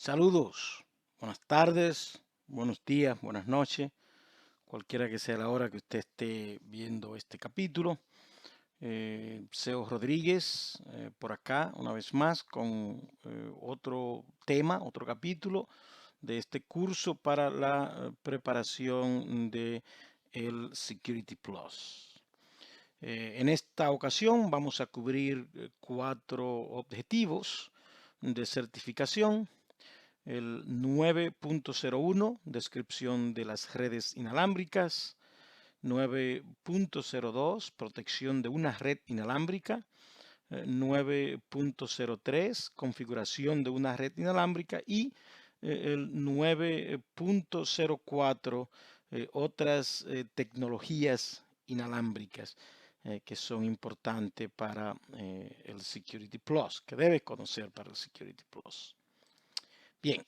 Saludos, buenas tardes, buenos días, buenas noches, cualquiera que sea la hora que usted esté viendo este capítulo. Seo Rodríguez, por acá, una vez más, con otro tema, otro capítulo de este curso para la preparación de el Security Plus. En esta ocasión vamos a cubrir cuatro objetivos de certificación. El 9.01, descripción de las redes inalámbricas. 9.02, protección de una red inalámbrica. 9.03, configuración de una red inalámbrica. Y el 9.04, otras tecnologías inalámbricas que son importantes para el Security Plus, que debes conocer para el Security Plus. Bien,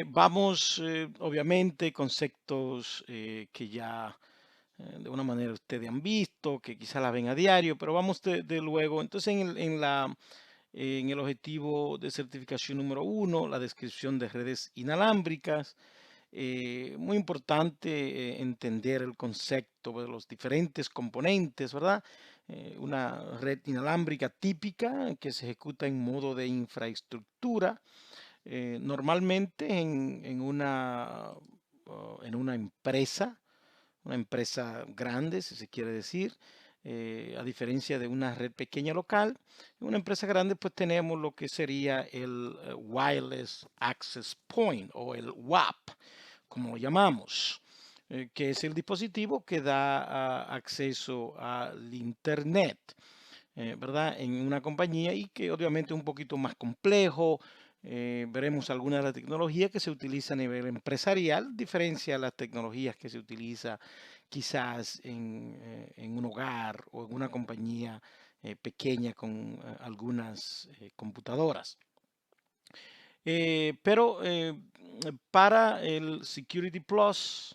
vamos, obviamente, conceptos que ya de una manera ustedes han visto, que quizá la ven a diario, pero vamos de luego. Entonces, en el objetivo de certificación número uno, la descripción de redes inalámbricas. Muy importante entender el concepto de los diferentes componentes, ¿verdad? Una red inalámbrica típica que se ejecuta en modo de infraestructura normalmente en una empresa grande, si se quiere decir, a diferencia de una red pequeña local. En una empresa grande, pues tenemos lo que sería el Wireless Access Point o el WAP, como lo llamamos, que es el dispositivo que da acceso al Internet. ¿Verdad? En una compañía y que obviamente es un poquito más complejo. Veremos algunas de las tecnologías que se utilizan a nivel empresarial, diferencia a las tecnologías que se utiliza quizás en un hogar o en una compañía pequeña con algunas computadoras. Pero para el Security Plus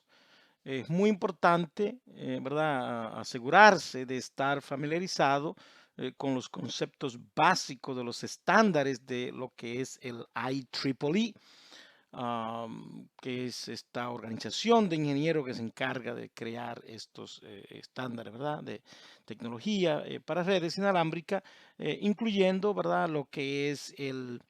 es muy importante, ¿verdad? Asegurarse de estar familiarizado con los conceptos básicos de los estándares de lo que es el IEEE, que es esta organización de ingenieros que se encarga de crear estos estándares, ¿verdad? De tecnología para redes inalámbricas, incluyendo, ¿verdad? Lo que es el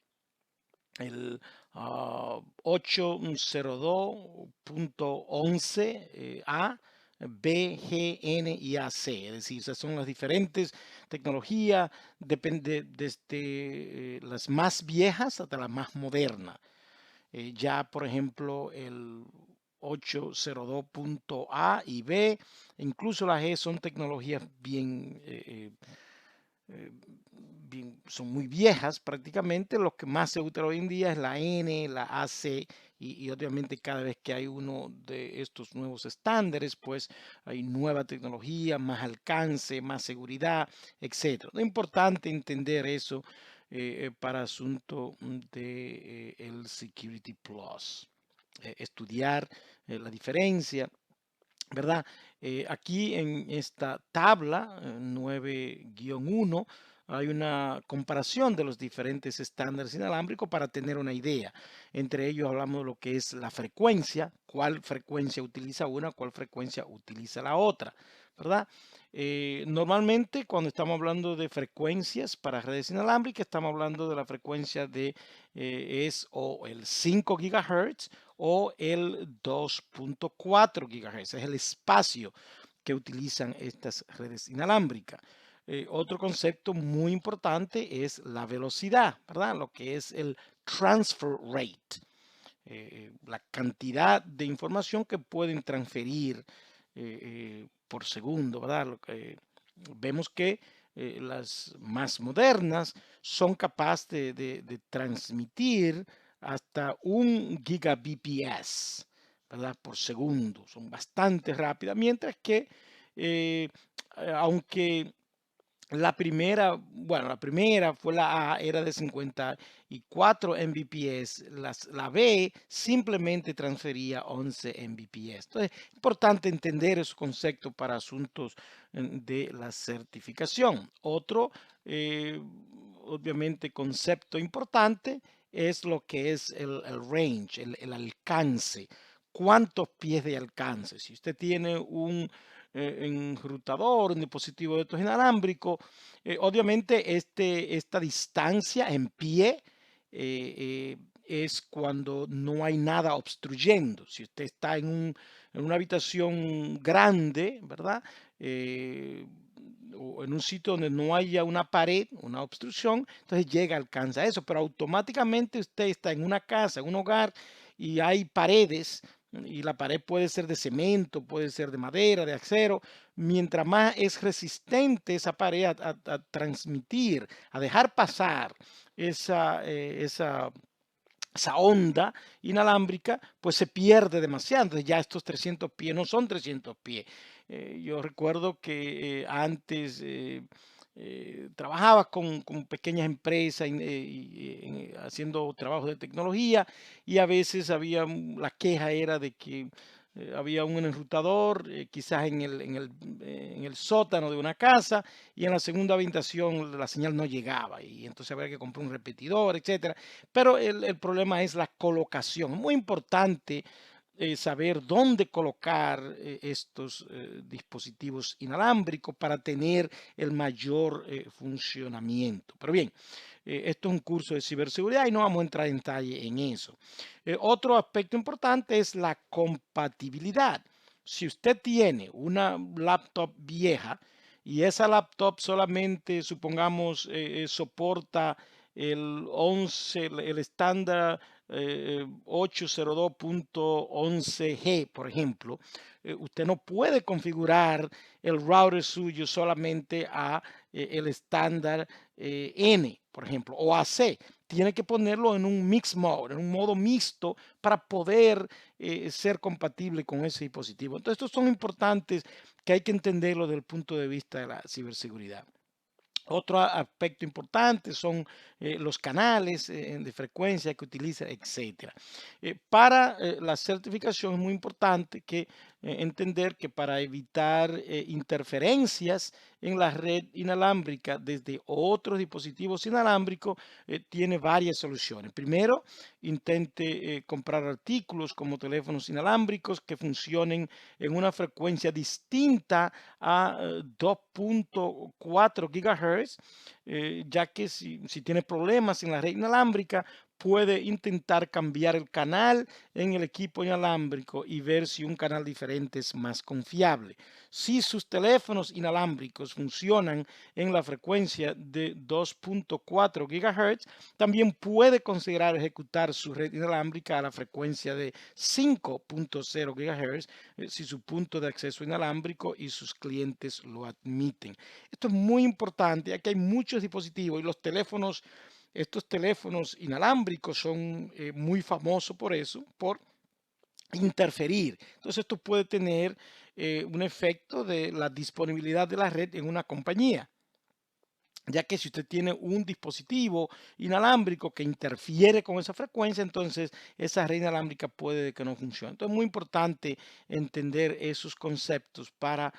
802.11 A, B, G, N y AC. Es decir, esas son las diferentes tecnologías, depende desde las más viejas hasta las más modernas. Ya, por ejemplo, el 802.A y B, incluso la G son tecnologías son muy viejas prácticamente. Lo que más se usa hoy en día es la N, la AC y obviamente cada vez que hay uno de estos nuevos estándares, pues hay nueva tecnología, más alcance, más seguridad, etcétera. Es importante entender eso para asunto de el Security Plus. Estudiar la diferencia, ¿verdad? Aquí en esta tabla 9-1 hay una comparación de los diferentes estándares inalámbricos para tener una idea. Entre ellos hablamos de lo que es la frecuencia, cuál frecuencia utiliza una, cuál frecuencia utiliza la otra, ¿verdad? Normalmente cuando estamos hablando de frecuencias para redes inalámbricas, estamos hablando de la frecuencia de es o el 5 GHz o el 2.4 GHz. Es el espacio que utilizan estas redes inalámbricas. Otro concepto muy importante es la velocidad, ¿verdad? Lo que es el transfer rate, la cantidad de información que pueden transferir por segundo, ¿verdad? Vemos que las más modernas son capaces de transmitir hasta 1 Gbps, ¿verdad? Por segundo. Son bastante rápidas, mientras que eh, aunque la primera fue la A, era de 54 Mbps, la B simplemente transfería 11 Mbps. Entonces, es importante entender esos conceptos para asuntos de la certificación. Otro, obviamente, concepto importante es lo que es el range, el alcance. ¿Cuántos pies de alcance? Si usted tiene un enrutador, un dispositivo de estos inalámbricos, obviamente esta distancia en pie es cuando no hay nada obstruyendo. Si usted está en una habitación grande, ¿verdad? O en un sitio donde no haya una pared, una obstrucción, entonces llega, alcanza eso, pero automáticamente usted está en una casa, en un hogar y hay paredes y la pared puede ser de cemento, puede ser de madera, de acero. Mientras más es resistente esa pared a transmitir, a dejar pasar esa onda inalámbrica, pues se pierde demasiado. Entonces ya estos 300 pies no son 300 pies. Yo recuerdo que antes trabajaba con pequeñas empresas haciendo trabajos de tecnología y a veces había, la queja era de que había un enrutador quizás en el sótano de una casa y en la segunda habitación la señal no llegaba y entonces había que comprar un repetidor, etcétera. Pero el problema es la colocación. Muy importante saber dónde colocar estos dispositivos inalámbricos para tener el mayor funcionamiento. Pero bien, esto es un curso de ciberseguridad y no vamos a entrar en detalle en eso. Otro aspecto importante es la compatibilidad. Si usted tiene una laptop vieja y esa laptop solamente, supongamos, soporta el 11, el estándar 802.11g, por ejemplo, usted no puede configurar el router suyo solamente a el estándar N, por ejemplo, o AC. Tiene que ponerlo en un mix mode, en un modo mixto para poder ser compatible con ese dispositivo. Entonces, estos son importantes que hay que entenderlo desde el punto de vista de la ciberseguridad. Otro aspecto importante son los canales de frecuencia que utiliza, etcétera. Para la certificación es muy importante que entender que para evitar interferencias en la red inalámbrica desde otros dispositivos inalámbricos, tiene varias soluciones. Primero, intente comprar artículos como teléfonos inalámbricos que funcionen en una frecuencia distinta a 2.4 GHz, ya que si tiene problemas en la red inalámbrica, puede intentar cambiar el canal en el equipo inalámbrico y ver si un canal diferente es más confiable. Si sus teléfonos inalámbricos funcionan en la frecuencia de 2.4 GHz, también puede considerar ejecutar su red inalámbrica a la frecuencia de 5.0 GHz si su punto de acceso inalámbrico y sus clientes lo admiten. Esto es muy importante, ya que hay muchos dispositivos y estos teléfonos inalámbricos son muy famosos por eso, por interferir. Entonces esto puede tener un efecto de la disponibilidad de la red en una compañía, ya que si usted tiene un dispositivo inalámbrico que interfiere con esa frecuencia, entonces esa red inalámbrica puede que no funcione. Entonces es muy importante entender esos conceptos para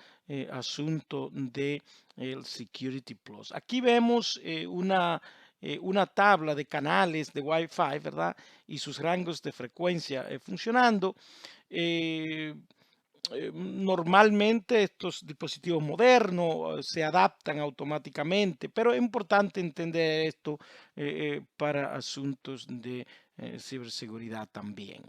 asunto de el Security Plus. Aquí vemos una tabla de canales de Wi-Fi, ¿verdad? Y sus rangos de frecuencia funcionando. Eh, Normalmente estos dispositivos modernos se adaptan automáticamente, pero es importante entender esto para asuntos de ciberseguridad también.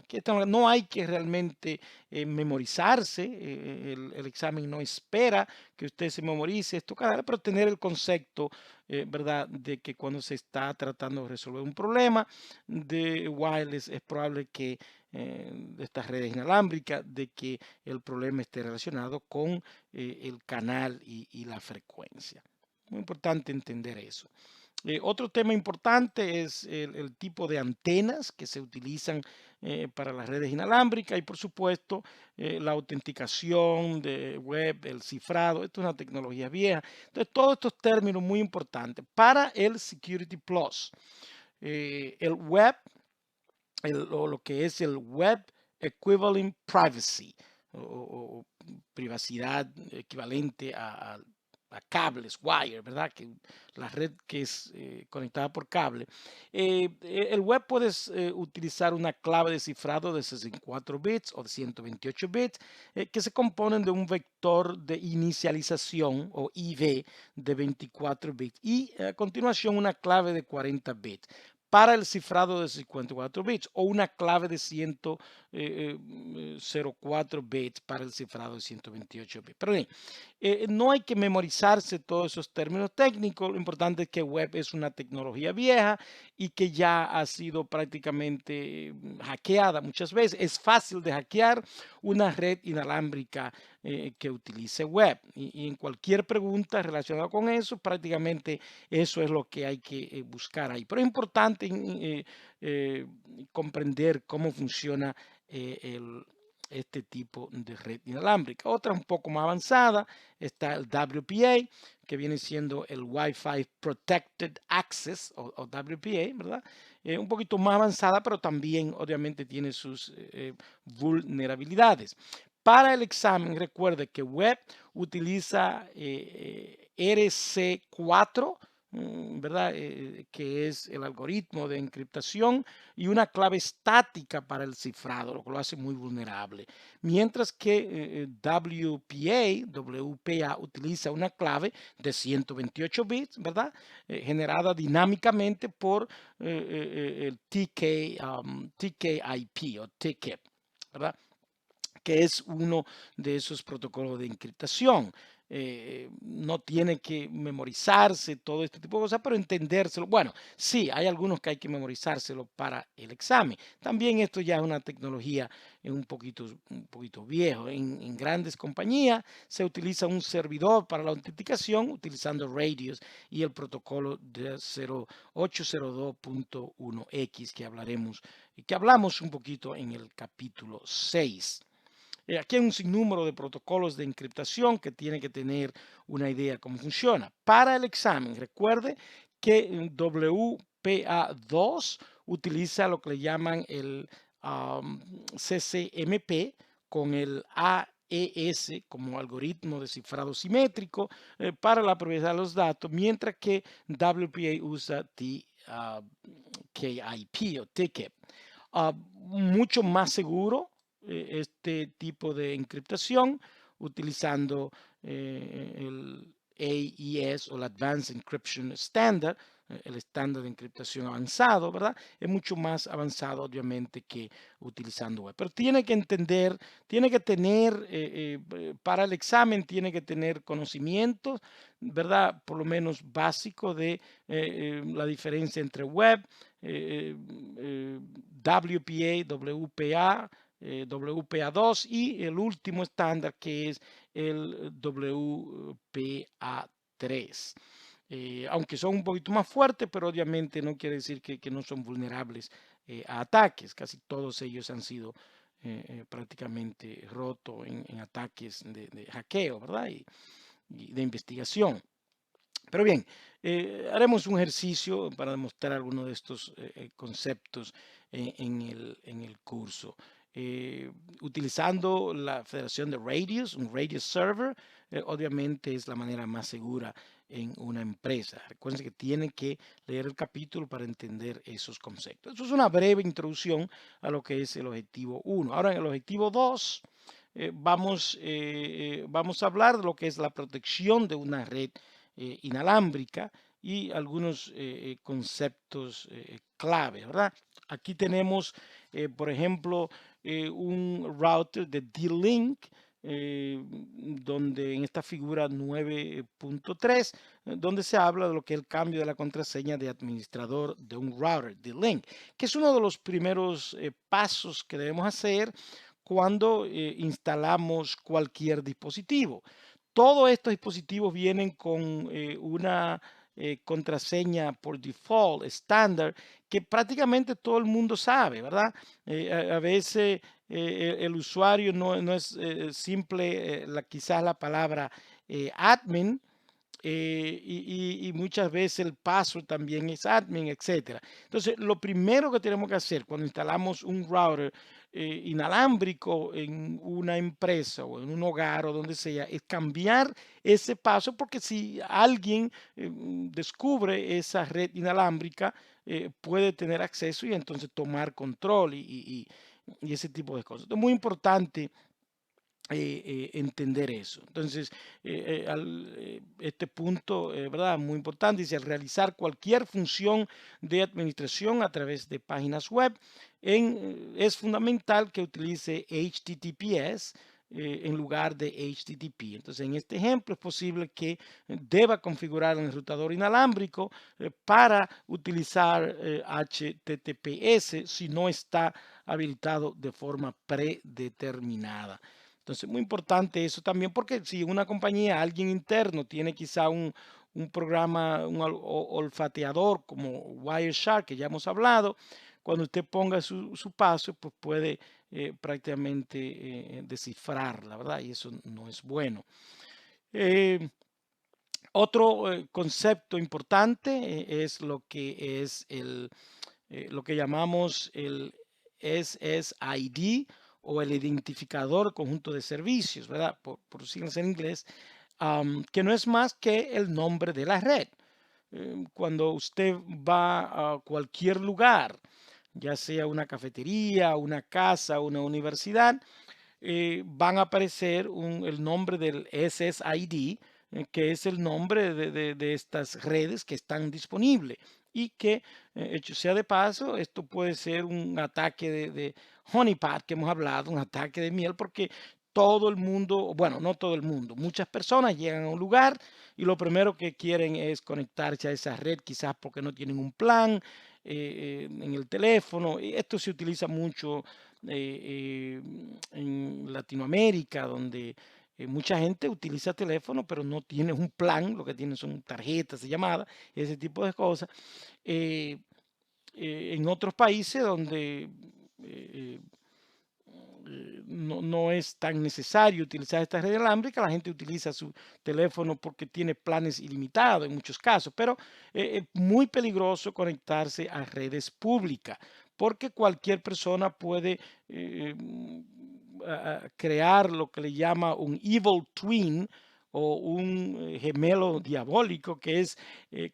No hay que realmente memorizarse, el examen no espera que usted se memorice esto, pero tener el concepto, ¿verdad?, de que cuando se está tratando de resolver un problema de wireless es probable que de estas redes inalámbricas, de que el problema esté relacionado con el canal y la frecuencia. Muy importante entender eso. Otro tema importante es el tipo de antenas que se utilizan para las redes inalámbricas y por supuesto la autenticación de web, el cifrado. Esto es una tecnología vieja. Entonces todos estos términos muy importantes para el Security Plus. El web, o lo que es el Web Equivalent Privacy o privacidad equivalente a a cables, wire, ¿verdad? Que la red que es conectada por cable. El web puedes utilizar una clave de cifrado de 64 bits o de 128 bits que se componen de un vector de inicialización o IV de 24 bits y a continuación una clave de 40 bits para el cifrado de 54 bits o una clave de 104 bits para el cifrado de 128 bits. Pero bien, no hay que memorizarse todos esos términos técnicos. Lo importante es que web es una tecnología vieja y que ya ha sido prácticamente hackeada muchas veces. Es fácil de hackear una red inalámbrica que utilice web. Y en cualquier pregunta relacionada con eso, prácticamente eso es lo que hay que buscar ahí. Pero es importante comprender cómo funciona este tipo de red inalámbrica. Otra un poco más avanzada está el WPA, que viene siendo el Wi-Fi Protected Access o WPA, ¿verdad? Un poquito más avanzada, pero también obviamente tiene sus vulnerabilidades. Para el examen, recuerde que web utiliza RC4, ¿verdad? Que es el algoritmo de encriptación y una clave estática para el cifrado, lo que lo hace muy vulnerable. Mientras que WPA utiliza una clave de 128 bits, ¿verdad? Generada dinámicamente por el TKIP o TKIP, ¿verdad? Que es uno de esos protocolos de encriptación. No tiene que memorizarse todo este tipo de cosas, pero entendérselo. Bueno, sí, hay algunos que hay que memorizárselo para el examen. También esto ya es una tecnología un poquito viejo. En grandes compañías se utiliza un servidor para la autenticación utilizando Radius y el protocolo de 0802.1x que hablamos un poquito en el capítulo 6. Aquí hay un sinnúmero de protocolos de encriptación que tiene que tener una idea cómo funciona. Para el examen, recuerde que WPA2 utiliza lo que le llaman el CCMP con el AES como algoritmo de cifrado simétrico para la propiedad de los datos, mientras que WPA usa TKIP o TKIP. Mucho más seguro este tipo de encriptación utilizando el AES o el Advanced Encryption Standard, el estándar de encriptación avanzado, ¿verdad? Es mucho más avanzado, obviamente, que utilizando web. Pero tiene que entender, tiene que tener, para el examen, tiene que tener conocimientos, ¿verdad? Por lo menos básico de la diferencia entre web, WPA, WPA, WPA2 y el último estándar que es el WPA3. Aunque son un poquito más fuertes, pero obviamente no quiere decir que no son vulnerables a ataques. Casi todos ellos han sido prácticamente rotos en ataques de hackeo, ¿verdad? Y de investigación. Pero bien, haremos un ejercicio para demostrar algunos de estos conceptos en el curso. Utilizando la federación de Radius, un Radius Server, obviamente es la manera más segura en una empresa. Recuerden que tienen que leer el capítulo para entender esos conceptos. Eso es una breve introducción a lo que es el objetivo 1. Ahora en el objetivo 2 vamos a hablar de lo que es la protección de una red inalámbrica y algunos conceptos clave, ¿verdad? Aquí tenemos, por ejemplo, un router de D-Link, donde en esta figura 9.3, donde se habla de lo que es el cambio de la contraseña de administrador de un router D-Link, que es uno de los primeros pasos que debemos hacer cuando instalamos cualquier dispositivo. Todos estos dispositivos vienen con una contraseña por default estándar que prácticamente todo el mundo sabe, ¿verdad? A veces el usuario no es simple, quizás la palabra admin, y muchas veces el password también es admin, etcétera. Entonces, lo primero que tenemos que hacer cuando instalamos un router inalámbrico en una empresa o en un hogar o donde sea, es cambiar ese paso, porque si alguien descubre esa red inalámbrica, puede tener acceso y entonces tomar control y ese tipo de cosas. Entonces, es muy importante entender eso. Entonces, este punto, ¿verdad? Muy importante, dice, al realizar cualquier función de administración a través de páginas web, es fundamental que utilice HTTPS en lugar de HTTP. Entonces, en este ejemplo es posible que deba configurar el enrutador inalámbrico para utilizar HTTPS si no está habilitado de forma predeterminada. Entonces, muy importante eso también, porque si una compañía, alguien interno tiene quizá un programa, un olfateador como Wireshark, que ya hemos hablado, cuando usted ponga su paso, pues puede prácticamente descifrarla, ¿verdad? Y eso no es bueno. Eh, Otro concepto importante es lo que es lo que llamamos el SSID o el identificador de conjunto de servicios, ¿verdad? Por siglas en inglés, que no es más que el nombre de la red. Cuando usted va a cualquier lugar, ya sea una cafetería, una casa, una universidad, van a aparecer el nombre del SSID, que es el nombre de estas redes que están disponibles y que, hecho sea de paso, esto puede ser un ataque de honeypot que hemos hablado, un ataque de miel, porque todo el mundo, bueno, no todo el mundo, muchas personas llegan a un lugar y lo primero que quieren es conectarse a esa red, quizás porque no tienen un plan en el teléfono. Y esto se utiliza mucho en Latinoamérica, donde mucha gente utiliza teléfono, pero no tiene un plan, lo que tienen son tarjetas de llamada, ese tipo de cosas. Eh, en otros países donde eh, no es tan necesario utilizar esta red inalámbrica, la gente utiliza su teléfono porque tiene planes ilimitados en muchos casos, pero es muy peligroso conectarse a redes públicas porque cualquier persona puede crear lo que le llama un evil twin o un gemelo diabólico, que es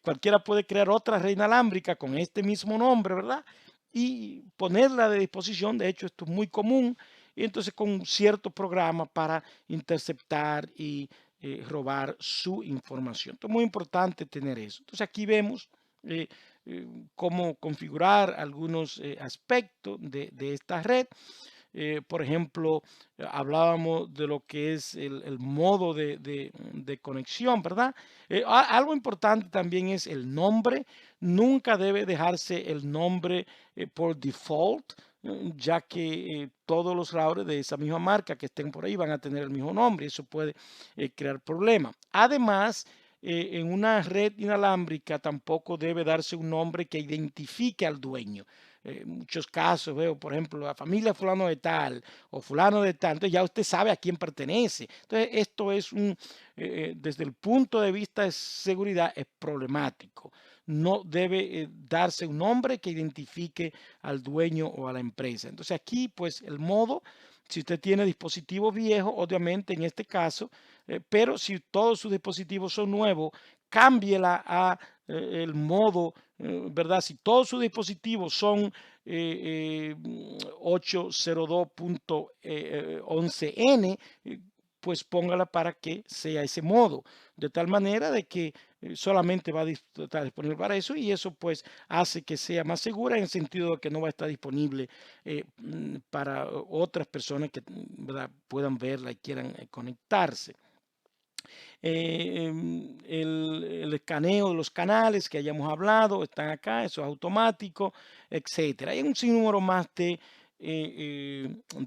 cualquiera puede crear otra red inalámbrica con este mismo nombre, ¿verdad? Y ponerla de disposición. De hecho, esto es muy común, y entonces con cierto programa para interceptar y robar su información. Entonces, muy importante tener eso. Entonces, aquí vemos eh, cómo configurar algunos aspectos de esta red. Por ejemplo, hablábamos de lo que es el modo de conexión, ¿verdad? Algo importante también es el nombre. Nunca debe dejarse el nombre por default, ya que todos los routers de esa misma marca que estén por ahí van a tener el mismo nombre y eso puede crear problemas. Además, en una red inalámbrica tampoco debe darse un nombre que identifique al dueño. Muchos casos veo, por ejemplo, la familia fulano de tal o fulano de tal, entonces ya usted sabe a quién pertenece. Entonces, esto es desde el punto de vista de seguridad, es problemático. No debe darse un nombre que identifique al dueño o a la empresa. Entonces, aquí, pues, el modo, si usted tiene dispositivos viejos, obviamente en este caso, pero si todos sus dispositivos son nuevos, cámbiela a el modo, ¿verdad? Si todos sus dispositivos son 802.11n, pues póngala para que sea ese modo, de tal manera de que solamente va a estar disponible para eso y eso pues hace que sea más segura en el sentido de que no va a estar disponible para otras personas que ¿verdad? Puedan verla y quieran conectarse. El escaneo de los canales que hayamos hablado están acá, eso es automático, etcétera. Hay un sinnúmero más de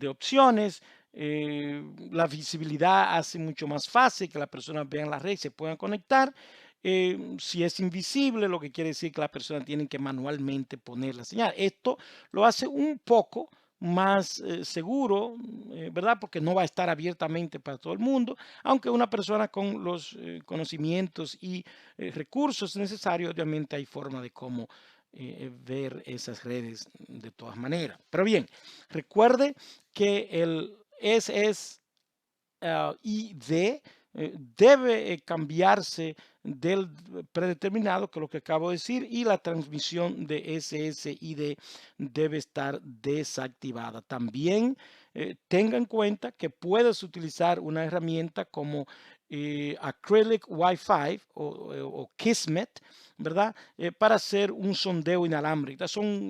opciones. La visibilidad hace mucho más fácil que las personas vean la red y se puedan conectar. Si es invisible, lo que quiere decir que las personas tienen que manualmente poner la señal. Esto lo hace un poco más seguro, ¿verdad? Porque no va a estar abiertamente para todo el mundo, aunque una persona con los conocimientos y recursos necesarios, obviamente hay forma de cómo ver esas redes de todas maneras. Pero bien, recuerde que el SSID debe cambiarse del predeterminado, que es lo que acabo de decir, y la transmisión de SSID debe estar desactivada. También tenga en cuenta que puedes utilizar una herramienta como Acrylic Wi-Fi o Kismet, ¿verdad? Para hacer un sondeo inalámbrico. Son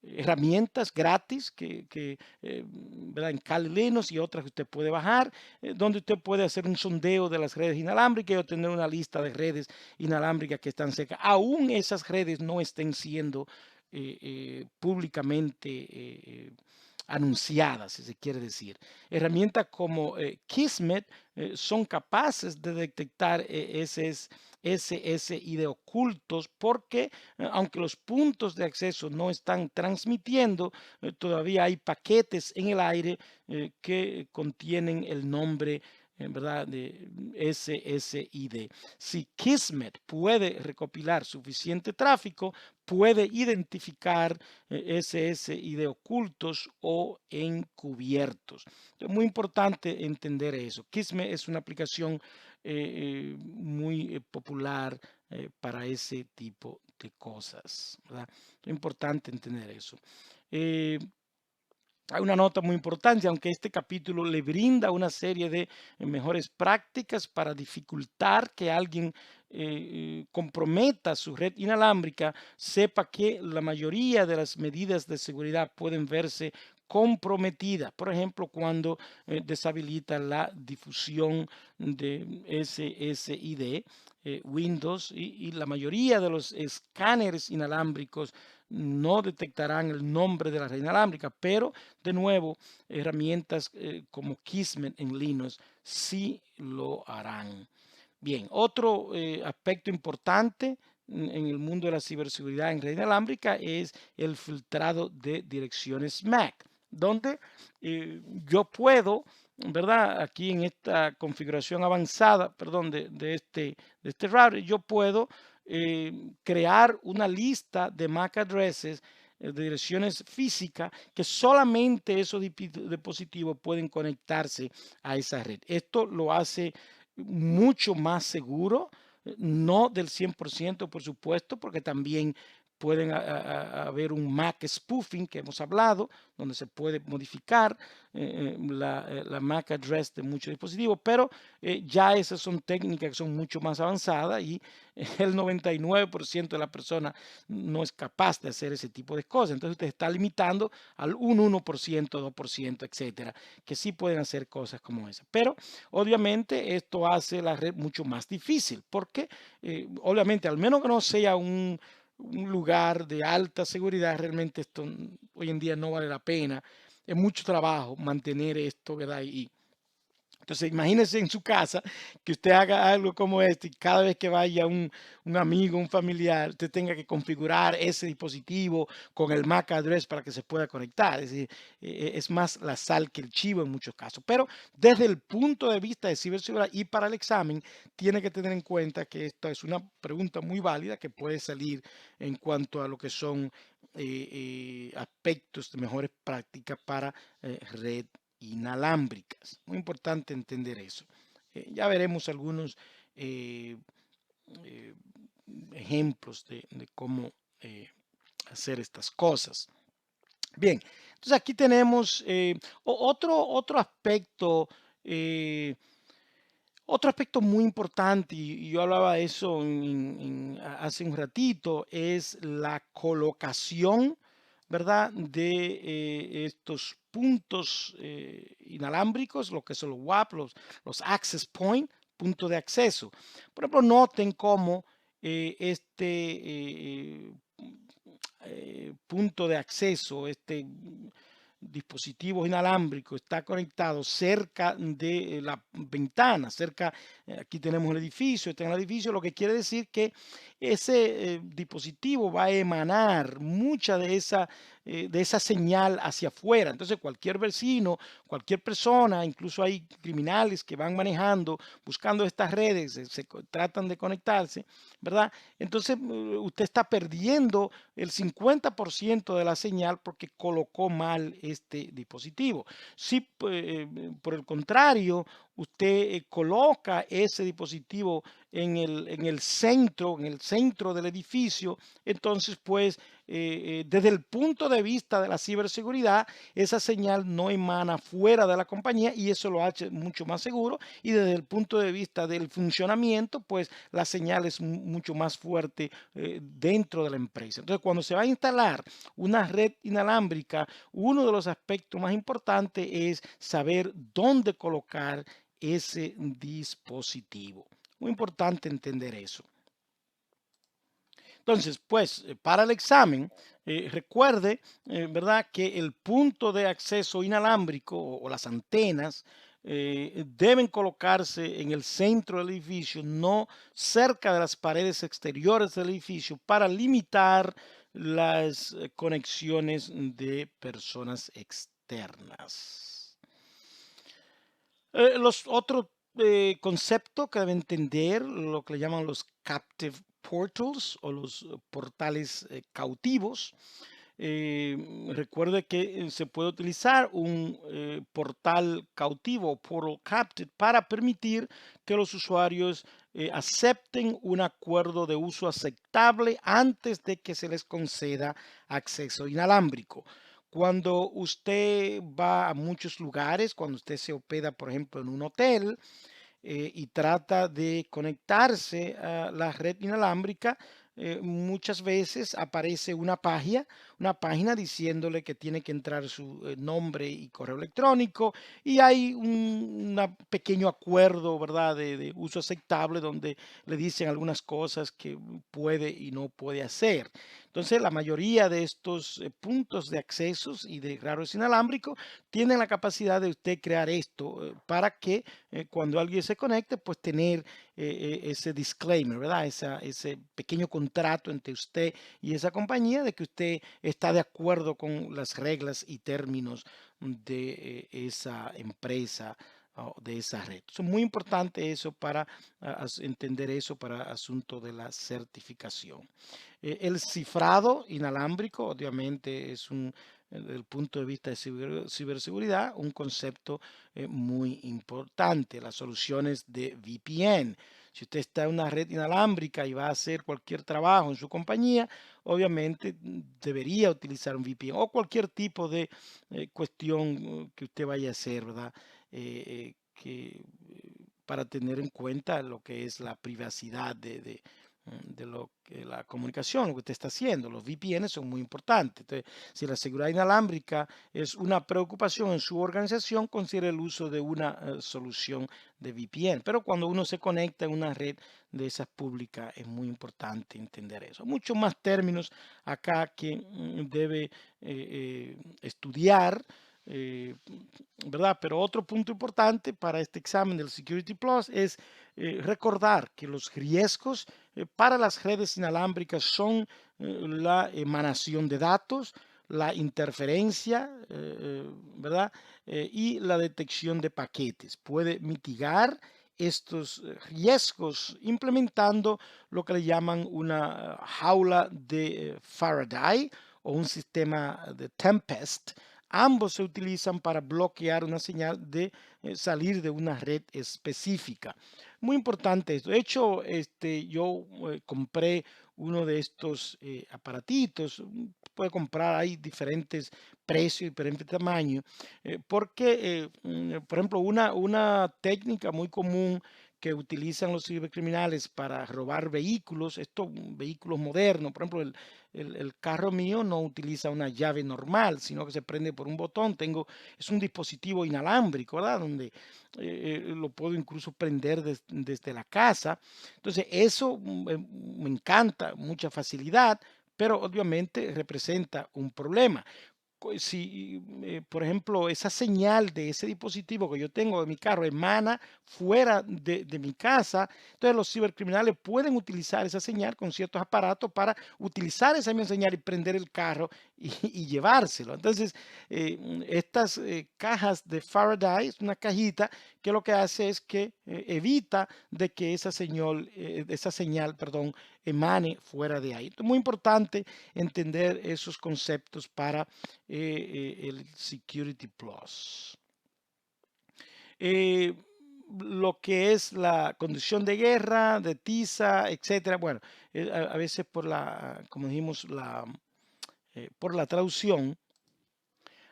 herramientas gratis ¿verdad? En Kali Linux y otras que usted puede bajar, donde usted puede hacer un sondeo de las redes inalámbricas y obtener una lista de redes inalámbricas que están cerca. Aún esas redes no estén siendo públicamente anunciadas, si se quiere decir. Herramientas como Kismet son capaces de detectar SSID ocultos porque aunque los puntos de acceso no están transmitiendo, todavía hay paquetes en el aire que contienen el nombre ¿verdad? De SSID. Si Kismet puede recopilar suficiente tráfico, puede identificar SSID ocultos o encubiertos. Es muy importante entender eso. Kismet es una aplicación muy popular para ese tipo de cosas, ¿verdad? Es importante entender eso. Hay una nota muy importante, aunque este capítulo le brinda una serie de mejores prácticas para dificultar que alguien comprometa su red inalámbrica, sepa que la mayoría de las medidas de seguridad pueden verse comprometidas. Por ejemplo, cuando deshabilita la difusión de SSID, Windows y la mayoría de los escáneres inalámbricos no detectarán el nombre de la red inalámbrica, pero de nuevo, herramientas como Kismet en Linux sí lo harán. Bien, otro aspecto importante en el mundo de la ciberseguridad en red inalámbrica es el filtrado de direcciones MAC, donde yo puedo, ¿verdad? Aquí en esta configuración avanzada, perdón, de este router, yo puedo crear una lista de MAC addresses de direcciones físicas que solamente esos dispositivos pueden conectarse a esa red. Esto lo hace mucho más seguro, no del 100%, por supuesto, porque también pueden haber un MAC spoofing que hemos hablado, donde se puede modificar la MAC address de muchos dispositivos, pero ya esas son técnicas que son mucho más avanzadas y el 99% de la persona no es capaz de hacer ese tipo de cosas. Entonces usted está limitando al 1%, 2%, etcétera, que sí pueden hacer cosas como esa. Pero obviamente esto hace la red mucho más difícil porque obviamente al menos que no sea un lugar de alta seguridad, realmente esto hoy en día no vale la pena. Es mucho trabajo mantener esto, ¿verdad? Y entonces, imagínese en su casa que usted haga algo como esto y cada vez que vaya un amigo, un familiar, usted tenga que configurar ese dispositivo con el MAC address para que se pueda conectar. Es decir, es más la sal que el chivo en muchos casos. Pero desde el punto de vista de ciberseguridad y para el examen, tiene que tener en cuenta que esta es una pregunta muy válida que puede salir en cuanto a lo que son aspectos de mejores prácticas para red inalámbricas. Muy importante entender eso. Ya veremos algunos eh, eh, ejemplos de cómo hacer estas cosas. Bien, entonces aquí tenemos otro aspecto. Otro aspecto muy importante, y yo hablaba de eso hace un ratito, es la colocación, ¿verdad? De estos puntos inalámbricos, lo que son los WAP, los access point, punto de acceso. Por ejemplo, noten cómo punto de acceso, dispositivo inalámbrico está conectado cerca de la ventana, cerca, aquí tenemos el edificio, está en el edificio, lo que quiere decir que ese dispositivo va a emanar mucha de esa de esa señal hacia afuera. Entonces cualquier vecino, cualquier persona, incluso hay criminales que van manejando, buscando estas redes, tratan de conectarse, ¿verdad? Entonces usted está perdiendo el 50% de la señal porque colocó mal este dispositivo. Si por el contrario, usted coloca ese dispositivo en el centro del edificio, entonces pues desde el punto de vista de la ciberseguridad, esa señal no emana fuera de la compañía y eso lo hace mucho más seguro. Y desde el punto de vista del funcionamiento, pues la señal es mucho más fuerte dentro de la empresa. Entonces, cuando se va a instalar una red inalámbrica, uno de los aspectos más importantes es saber dónde colocar ese dispositivo. Muy importante entender eso. Entonces, pues, para el examen, recuerde, ¿verdad?, que el punto de acceso inalámbrico o las antenas deben colocarse en el centro del edificio, no cerca de las paredes exteriores del edificio, para limitar las conexiones de personas externas. Los otros conceptos que deben entender, lo que le llaman los captive portals o los portales cautivos. Recuerde que se puede utilizar un portal cautivo, portal captive, para permitir que los usuarios acepten un acuerdo de uso aceptable antes de que se les conceda acceso inalámbrico. Cuando usted va a muchos lugares, cuando usted se hospeda, por ejemplo, en un hotel, y trata de conectarse a la red inalámbrica, muchas veces aparece una página diciéndole que tiene que entrar su nombre y correo electrónico y hay un pequeño acuerdo, ¿verdad?, de uso aceptable donde le dicen algunas cosas que puede y no puede hacer. Entonces, la mayoría de estos puntos de accesos y de radios inalámbricos tienen la capacidad de usted crear esto para que cuando alguien se conecte, pues tener ese disclaimer, ¿verdad? Ese pequeño contrato entre usted y esa compañía de que usted está de acuerdo con las reglas y términos de esa empresa o de esa red. Es muy importante eso para entender eso para asunto de la certificación. El cifrado inalámbrico, obviamente, es desde el punto de vista de ciberseguridad, un concepto muy importante. Las soluciones de VPN. Si usted está en una red inalámbrica y va a hacer cualquier trabajo en su compañía, obviamente debería utilizar un VPN o cualquier tipo de cuestión que usted vaya a hacer, ¿verdad? Para tener en cuenta lo que es la privacidad de lo que la comunicación, lo que usted está haciendo. Los VPN son muy importantes. Entonces, si la seguridad inalámbrica es una preocupación en su organización, considere el uso de una solución de VPN. Pero cuando uno se conecta en una red de esas públicas, es muy importante entender eso. Muchos más términos acá que debe estudiar. eh, ¿Verdad? Pero otro punto importante para este examen del Security Plus es recordar que los riesgos para las redes inalámbricas son la emanación de datos, la interferencia, ¿verdad? Y la detección de paquetes. Puede mitigar estos riesgos implementando lo que le llaman una jaula de Faraday o un sistema de Tempest. Ambos se utilizan para bloquear una señal de salir de una red específica. Muy importante esto. De hecho, yo compré uno de estos aparatitos. Puede comprar, hay diferentes precios, diferentes tamaños, porque, por ejemplo, una técnica muy común que utilizan los cibercriminales para robar vehículos, estos vehículos modernos, por ejemplo, el carro mío no utiliza una llave normal, sino que se prende por un botón. Es un dispositivo inalámbrico, ¿verdad? Donde lo puedo incluso prender desde la casa. Entonces, eso me encanta, mucha facilidad, pero obviamente representa un problema. Si, por ejemplo, esa señal de ese dispositivo que yo tengo de mi carro emana fuera de mi casa, entonces los cibercriminales pueden utilizar esa señal con ciertos aparatos para utilizar esa misma señal y prender el carro y llevárselo. Entonces, estas cajas de Faraday es una cajita que lo que hace es que evita de que esa señal, perdón, emane fuera de ahí. Entonces, muy importante entender esos conceptos para el Security Plus. Eh, lo que es la condición de guerra, de tiza, etcétera. Bueno, a veces como dijimos, por la traducción,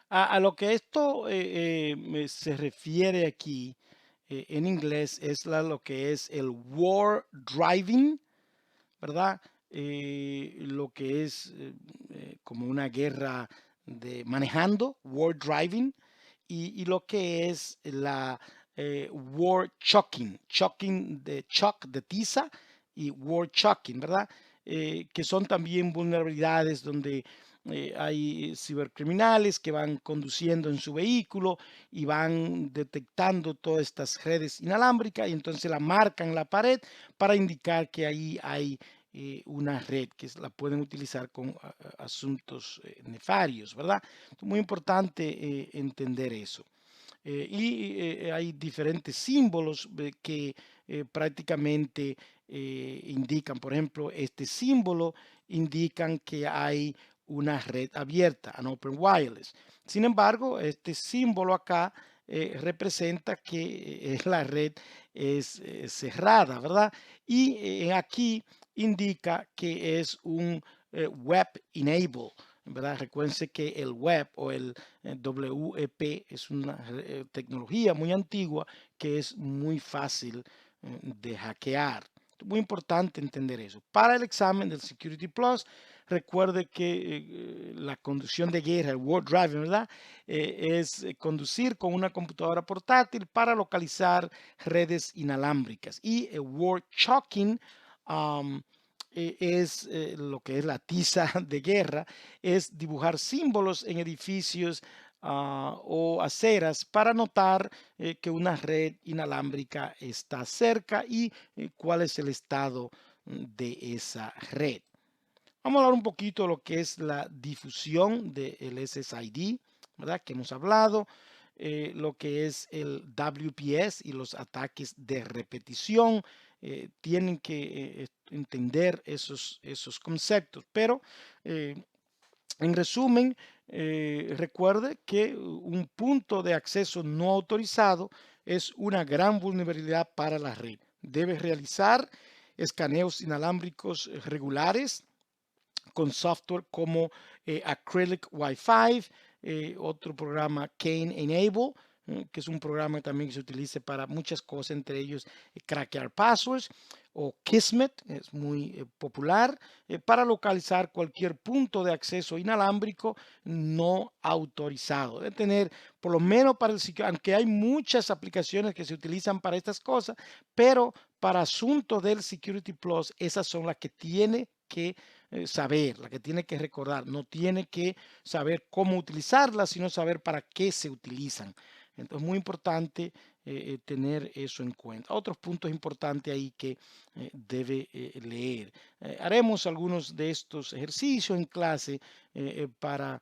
a lo que esto se refiere aquí en inglés es lo que es el war driving, ¿verdad? Lo que es como una guerra de manejando, war driving, y lo que es la war chucking, chucking de chuck, de tiza, y war chucking, ¿verdad? Que son también vulnerabilidades donde hay cibercriminales que van conduciendo en su vehículo y van detectando todas estas redes inalámbricas y entonces la marcan en la pared para indicar que ahí hay una red que la pueden utilizar con asuntos nefarios, ¿verdad? Muy importante entender eso. Hay diferentes símbolos que prácticamente indican, por ejemplo, este símbolo indican que hay una red abierta, an open wireless. Sin embargo, este símbolo acá representa que la red es cerrada, ¿verdad? Y aquí indica que es un web enable, ¿verdad? Recuérdense que el web o el WEP es una tecnología muy antigua que es muy fácil de hackear. Muy importante entender eso. Para el examen del Security Plus, recuerde que la conducción de guerra, el war driving, ¿verdad? Es conducir con una computadora portátil para localizar redes inalámbricas. Y el war choking es lo que es la tiza de guerra, es dibujar símbolos en edificios o aceras para notar que una red inalámbrica está cerca y cuál es el estado de esa red. Vamos a hablar un poquito de lo que es la difusión del SSID, ¿verdad? Que hemos hablado, lo que es el WPS y los ataques de repetición. Tienen que entender esos conceptos, pero en resumen, recuerde que un punto de acceso no autorizado es una gran vulnerabilidad para la red. Debe realizar escaneos inalámbricos regulares con software como Acrylic Wi-Fi, otro programa Kane Enable, que es un programa también que se utiliza para muchas cosas, entre ellos craquear passwords, o Kismet, es muy popular, para localizar cualquier punto de acceso inalámbrico no autorizado. Debe tener, por lo menos para el sitio, aunque hay muchas aplicaciones que se utilizan para estas cosas, pero para asuntos del Security Plus, esas son las que tiene que saber, la que tiene que recordar, no tiene que saber cómo utilizarlas, sino saber para qué se utilizan. Entonces, muy importante tener eso en cuenta. Otros puntos importantes ahí que debe leer. Haremos algunos de estos ejercicios en clase para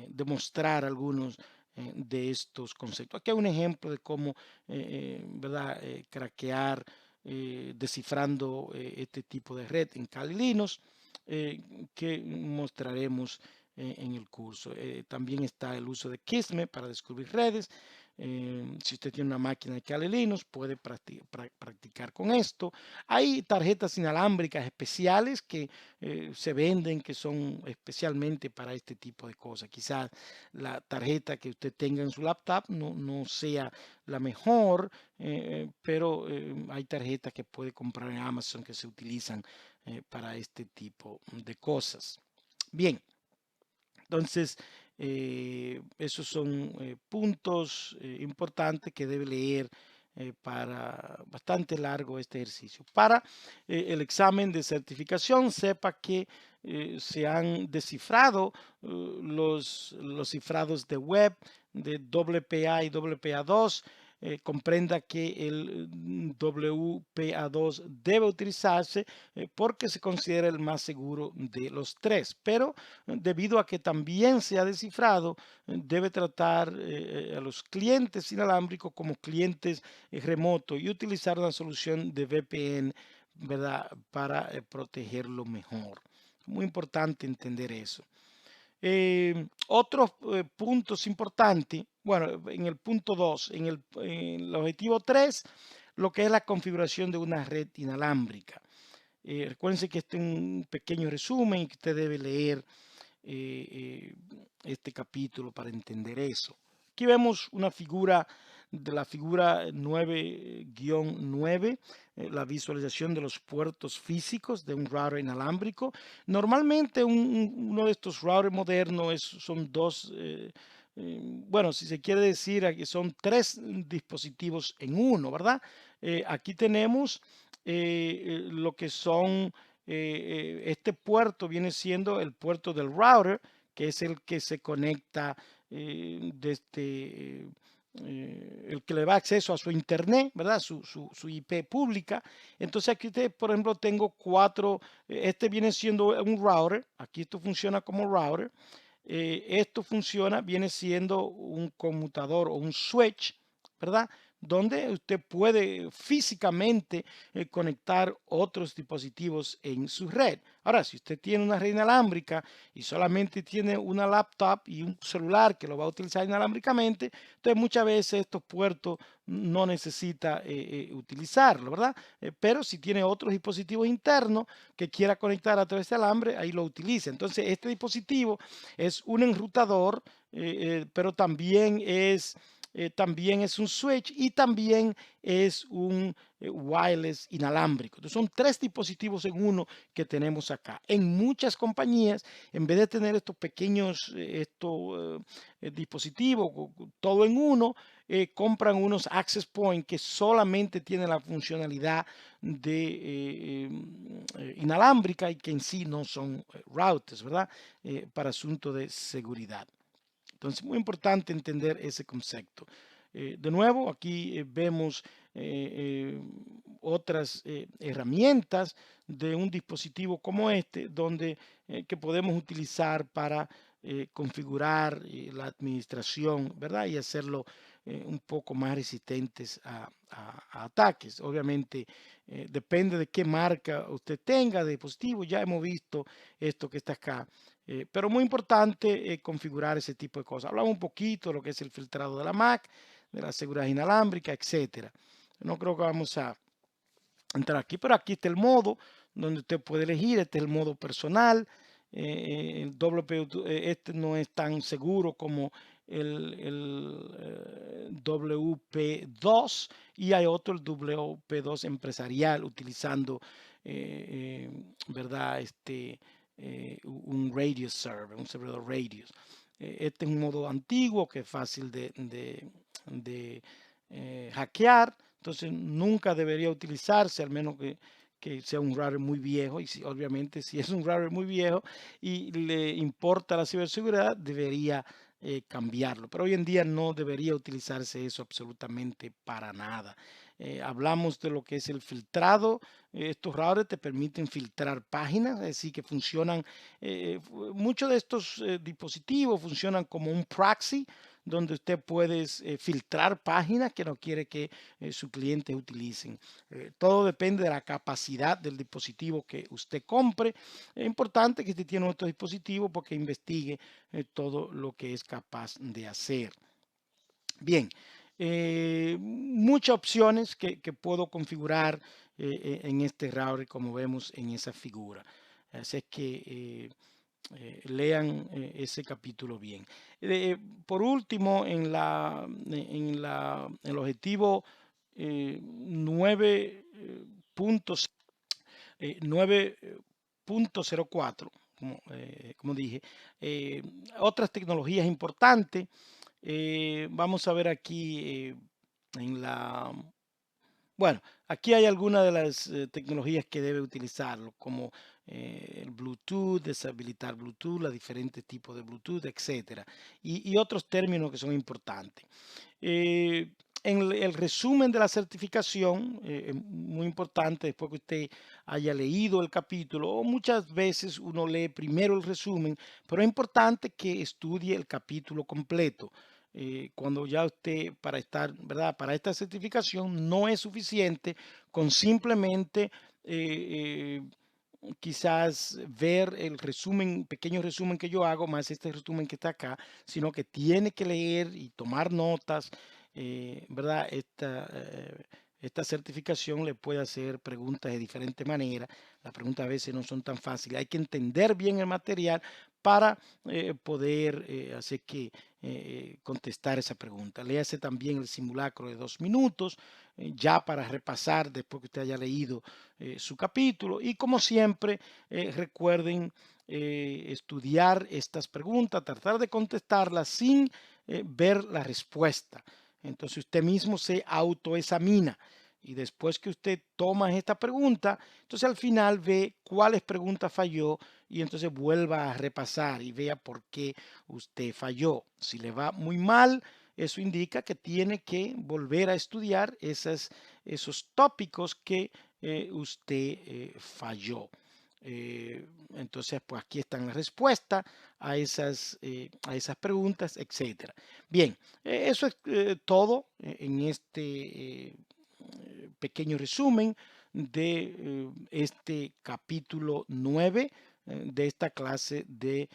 demostrar algunos de estos conceptos. Aquí hay un ejemplo de cómo, ¿verdad? Craquear descifrando este tipo de red en Kali Linux eh, que mostraremos en el curso. También está el uso de Kismet para descubrir redes. Si usted tiene una máquina de Kali Linux, puede practicar con esto. Hay tarjetas inalámbricas especiales que se venden, que son especialmente para este tipo de cosas. Quizás la tarjeta que usted tenga en su laptop no sea la mejor, pero hay tarjetas que puede comprar en Amazon que se utilizan para este tipo de cosas. Bien, entonces esos son puntos importantes que debe leer para bastante largo este ejercicio. Para el examen de certificación, sepa que se han descifrado los cifrados de web de WPA y WPA2. comprenda que el WPA2 debe utilizarse porque se considera el más seguro de los tres. Pero debido a que también se ha descifrado, debe tratar a los clientes inalámbricos como clientes remotos y utilizar una solución de VPN, ¿verdad? Para protegerlo mejor. Muy importante entender eso. Otros puntos importantes, bueno, en el punto 2, en el objetivo 3, lo que es la configuración de una red inalámbrica. Recuérdense que este es un pequeño resumen y que usted debe leer eh, eh, este capítulo para entender eso. Aquí vemos una figura de la figura 9-9, la visualización de los puertos físicos de un router inalámbrico. Normalmente uno de estos routers modernos son dos, bueno, si se quiere decir, aquí son tres dispositivos en uno, ¿verdad? Aquí tenemos lo que son este puerto viene siendo el puerto del router, que es el que se conecta desde el que le da acceso a su internet, ¿verdad? Su IP pública. Entonces aquí, por ejemplo, tengo cuatro, este viene siendo un router, aquí esto funciona como router, esto funciona, viene siendo un conmutador o un switch, ¿verdad? Donde usted puede físicamente conectar otros dispositivos en su red. Ahora, si usted tiene una red inalámbrica y solamente tiene una laptop y un celular que lo va a utilizar inalámbricamente, entonces muchas veces estos puertos no necesita utilizarlo, ¿verdad? Pero si tiene otros dispositivos internos que quiera conectar a través de alambre, ahí lo utiliza. Entonces, este dispositivo es un enrutador, pero también es un switch y también es un wireless inalámbrico. Entonces son tres dispositivos en uno que tenemos acá. En muchas compañías, en vez de tener estos pequeños dispositivos, todo en uno, compran unos access point que solamente tienen la funcionalidad de inalámbrica y que en sí no son routers, ¿verdad? Para asunto de seguridad. Entonces, muy importante entender ese concepto. De nuevo, aquí vemos otras herramientas de un dispositivo como este, donde que podemos utilizar para configurar la administración, ¿verdad? Y hacerlo un poco más resistentes a ataques. Obviamente, depende de qué marca usted tenga de dispositivo. Ya hemos visto esto que está acá. Pero muy importante configurar ese tipo de cosas. Hablamos un poquito de lo que es el filtrado de la Mac, de la seguridad inalámbrica, etcétera. No creo que vamos a entrar aquí, pero aquí está el modo donde usted puede elegir. Este es el modo personal. El este no es tan seguro como el WP2 y hay otro, el WP2 empresarial, utilizando, ¿verdad? Un radio server, un servidor radios. Este es un modo antiguo que es fácil de hackear, entonces nunca debería utilizarse, al menos que sea un router muy viejo. Y si, obviamente, si es un router muy viejo y le importa la ciberseguridad, debería cambiarlo. Pero hoy en día no debería utilizarse eso absolutamente para nada. Hablamos de lo que es el filtrado. Estos routers te permiten filtrar páginas, es decir, que funcionan, muchos de estos dispositivos funcionan como un proxy, donde usted puede filtrar páginas que no quiere que sus clientes utilicen. Todo depende de la capacidad del dispositivo que usted compre. Es importante que usted tiene otro dispositivo porque investigue todo lo que es capaz de hacer. Bien, muchas opciones que puedo configurar en este router, como vemos en esa figura. Así es que lean ese capítulo bien. Por último, en el objetivo 9.04, como dije, otras tecnologías importantes. Vamos a ver aquí en la bueno, aquí hay algunas de las tecnologías que debe utilizarlo, como el Bluetooth, deshabilitar Bluetooth, los diferentes tipos de Bluetooth, etcétera, y otros términos que son importantes. Eh, en el resumen de la certificación, muy importante, después que usted haya leído el capítulo, o muchas veces uno lee primero el resumen, pero es importante que estudie el capítulo completo. Cuando ya usted, para estar, ¿verdad? Para esta certificación no es suficiente con simplemente quizás ver el resumen, pequeño resumen que yo hago, más este resumen que está acá, sino que tiene que leer y tomar notas, ¿verdad? Esta certificación le puede hacer preguntas de diferente manera. Las preguntas a veces no son tan fáciles. Hay que entender bien el material para poder hacer que contestar esa pregunta. Léase también el simulacro de 2 minutos, ya para repasar después que usted haya leído su capítulo. Y como siempre, recuerden estudiar estas preguntas, tratar de contestarlas sin ver la respuesta. Entonces usted mismo se autoexamina. Y después que usted toma esta pregunta, entonces al final ve cuáles preguntas falló y entonces vuelva a repasar y vea por qué usted falló. Si le va muy mal, eso indica que tiene que volver a estudiar esos tópicos que usted falló. Entonces, pues aquí están las respuestas a esas preguntas, etcétera. Bien, eso es todo en este pequeño resumen de este capítulo 9 de esta clase de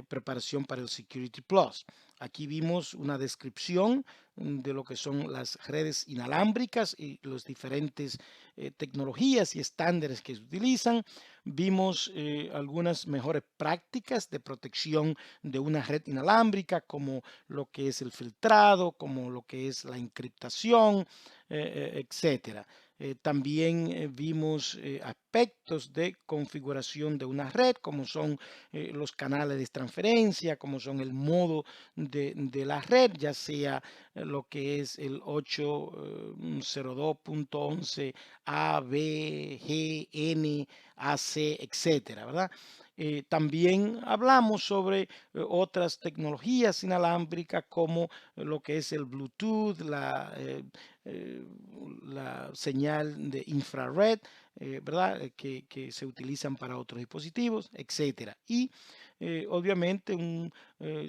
preparación para el Security Plus. Aquí vimos una descripción de lo que son las redes inalámbricas y las diferentes tecnologías y estándares que se utilizan. Vimos algunas mejores prácticas de protección de una red inalámbrica, como lo que es el filtrado, como lo que es la encriptación, etcétera. También vimos aspectos de configuración de una red, como son los canales de transferencia, como son el modo de la red, ya sea lo que es el 802.11 A, B, G, N, AC, etcétera, ¿verdad? También hablamos sobre otras tecnologías inalámbricas como lo que es el Bluetooth, eh, la señal de infrared, ¿verdad? Que se utilizan para otros dispositivos, etcétera. Y obviamente un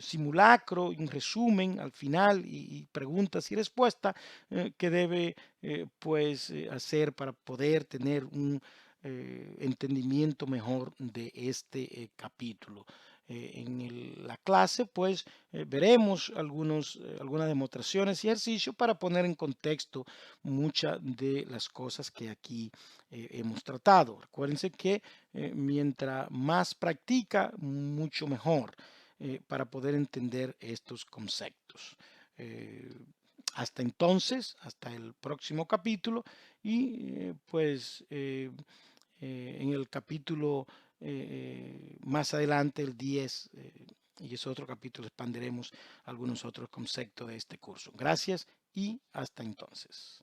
simulacro, un resumen al final y preguntas y respuestas que debe pues hacer para poder tener un entendimiento mejor de este capítulo. La clase, pues veremos algunas demostraciones y ejercicios para poner en contexto muchas de las cosas que aquí hemos tratado. Recuérdense que mientras más practica, mucho mejor para poder entender estos conceptos. Eh, Hasta entonces, hasta el próximo capítulo y en el capítulo más adelante, el 10, y ese otro capítulo expandiremos algunos otros conceptos de este curso. Gracias y hasta entonces.